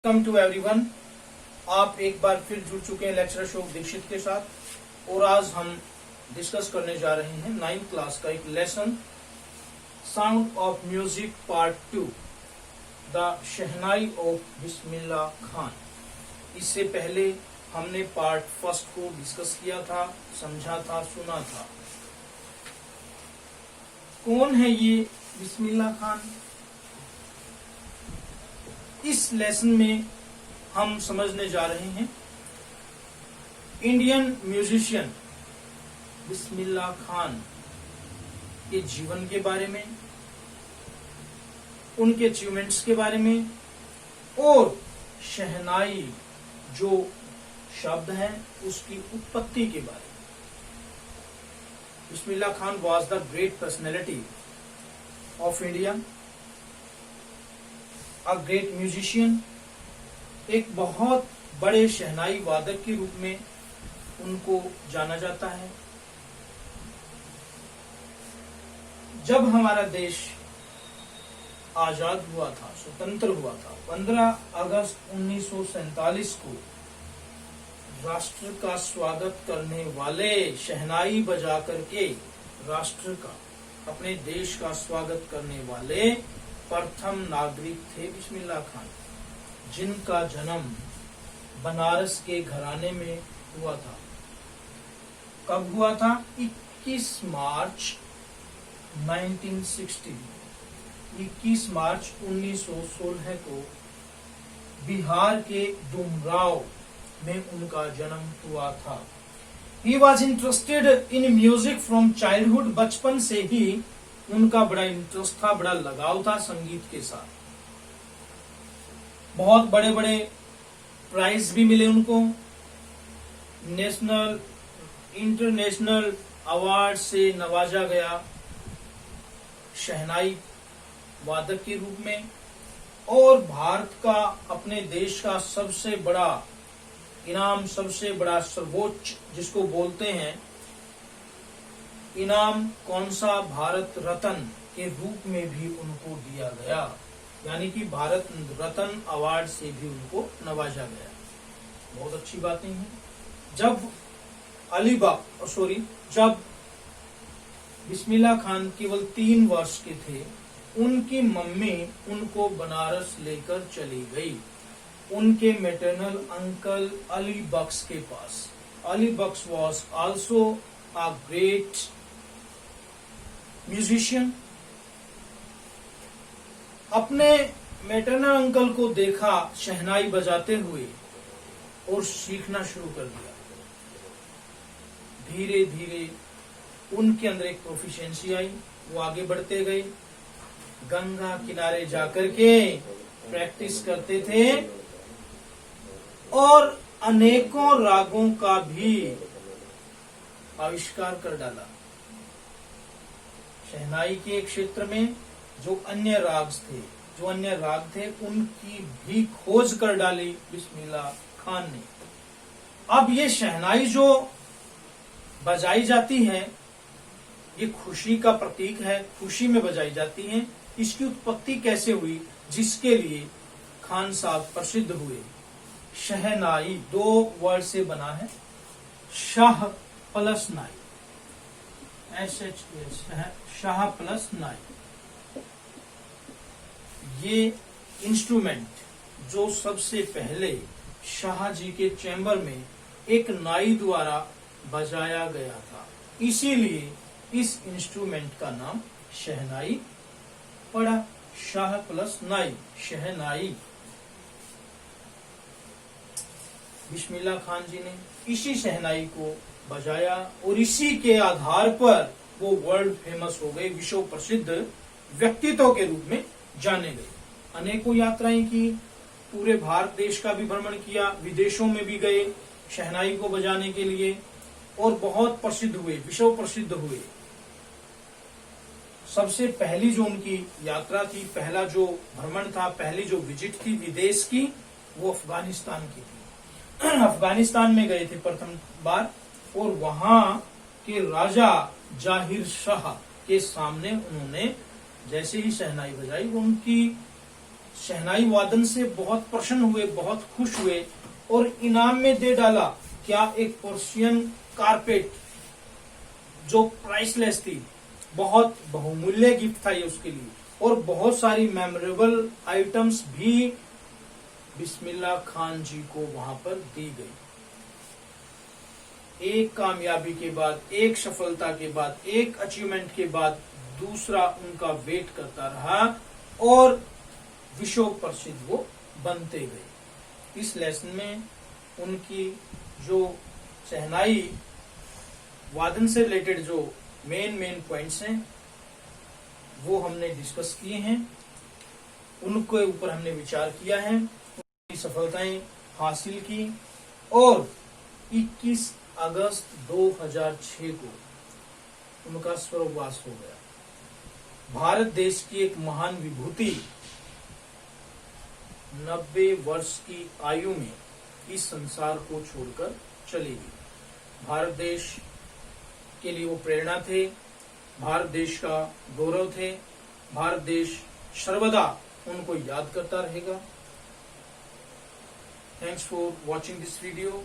Welcome to everyone. आप एक बार फिर जुड़ चुके हैं लेक्चर अशोक दीक्षित के साथ और आज हम डिस्कस करने जा रहे हैं 9th क्लास का एक lesson sound of music part 2 the shehnai of Bismillah Khan. इससे पहले हमने पार्ट फर्स्ट को डिस्कस किया था, समझा था, सुना था। कौन है ये बिस्मिल्ला खान? इस लेसन में हम समझने जा रहे हैं इंडियन म्यूजिशियन बिस्मिल्ला खान के जीवन के बारे में, उनके अचीवमेंट्स के बारे में और शहनाई जो शब्द है उसकी उत्पत्ति के बारे में। Bismillah Khan was the great personality of India, a great musician. एक बहुत बड़े शहनाई वादक के रूप में उनको जाना जाता है। जब हमारा देश आजाद हुआ था, स्वतंत्र हुआ था, 15 अगस्त 1947 को राष्ट्र का स्वागत करने वाले, शहनाई बजा करके राष्ट्र का, अपने देश का स्वागत करने वाले प्रथम नागरिक थे बिस्मिल्ला खान, जिनका जन्म बनारस के घराने में हुआ था। कब हुआ था? 21 मार्च 1960, 21 मार्च 1916 को बिहार के डुमराव में उनका जन्म हुआ था। He was interested in music from childhood। बचपन से ही उनका बड़ा इंटरेस्ट था, बड़ा लगाव था संगीत के साथ। बहुत बड़े बड़े प्राइज भी मिले उनको, नेशनल इंटरनेशनल अवार्ड से नवाजा गया शहनाई वादक के रूप में। और भारत का, अपने देश का सबसे बड़ा इनाम, सबसे बड़ा सर्वोच्च जिसको बोलते हैं इनाम, कौन सा? भारत रत्न के रूप में भी उनको दिया गया, यानी कि भारत रत्न अवार्ड से भी उनको नवाजा गया। बहुत अच्छी बातें हैं। जब जब बिस्मिल्ला खान केवल 3 वर्ष के थे, उनकी मम्मी उनको बनारस लेकर चली गई, उनके मैटरनल अंकल अली बख्श के पास। Ali Bakhsh was also a great musician. अपने मैटरनल अंकल को देखा शहनाई बजाते हुए और सीखना शुरू कर दिया। धीरे धीरे उनके अंदर एक प्रोफिशिएंसी आई, वो आगे बढ़ते गए, गंगा किनारे जाकर के प्रैक्टिस करते थे और अनेकों रागों का भी आविष्कार कर डाला। शहनाई के क्षेत्र में जो अन्य राग थे उनकी भी खोज कर डाली बिस्मिल्ला खान ने। अब ये शहनाई जो बजाई जाती है, ये खुशी का प्रतीक है, खुशी में बजाई जाती है। इसकी उत्पत्ति कैसे हुई, जिसके लिए खान साहब प्रसिद्ध हुए? शहनाई 2 वर्ड से बना है, शाह प्लस नाई, शाह प्लस नाई। ये इंस्ट्रूमेंट जो सबसे पहले शाह जी के चैम्बर में एक नाई द्वारा बजाया गया था, इसीलिए इस इंस्ट्रूमेंट का नाम शहनाई पड़ा। शाह प्लस नाई, शहनाई। बिस्मिल्ला खान जी ने इसी शहनाई को बजाया और इसी के आधार पर वो वर्ल्ड फेमस हो गए, विश्व प्रसिद्ध व्यक्तित्व के रूप में जाने गए। अनेकों यात्राएं की, पूरे भारत देश का भी भ्रमण किया, विदेशों में भी गए शहनाई को बजाने के लिए और बहुत प्रसिद्ध हुए, विश्व प्रसिद्ध हुए। सबसे पहली जो उनकी यात्रा थी, पहला जो भ्रमण था, पहली जो विजिट थी विदेश की, वो अफगानिस्तान की थी। अफगानिस्तान में गए थे प्रथम बार और वहां के राजा जाहिर शाह के सामने उन्होंने जैसे ही शहनाई बजाई, उनकी शहनाई वादन से बहुत प्रसन्न हुए, बहुत खुश हुए और इनाम में दे डाला क्या, एक पर्शियन कारपेट जो प्राइसलेस थी, बहुत बहुमूल्य गिफ्ट था ये उसके लिए, और बहुत सारी मेमोरेबल आइटम्स भी बिस्मिल्लाह खान जी को वहां पर दी गई। एक कामयाबी के बाद, एक सफलता के बाद, एक अचीवमेंट के बाद दूसरा उनका वेट करता रहा और विश्व प्रसिद्ध वो बनते गए। इस लेसन में उनकी जो शहनाई वादन से रिलेटेड जो मेन पॉइंट्स हैं वो हमने डिस्कस किए हैं, उनके ऊपर हमने विचार किया है, उनकी सफलताएं हासिल की और 21 अगस्त 2006 को उनका स्वर्गवास हो गया। भारत देश की एक महान विभूति 90 वर्ष की आयु में इस संसार को छोड़कर चली गई। भारत देश के लिए वो प्रेरणा थे, भारत देश का गौरव थे, भारत देश सर्वदा उनको याद करता रहेगा। Thanks for watching this video.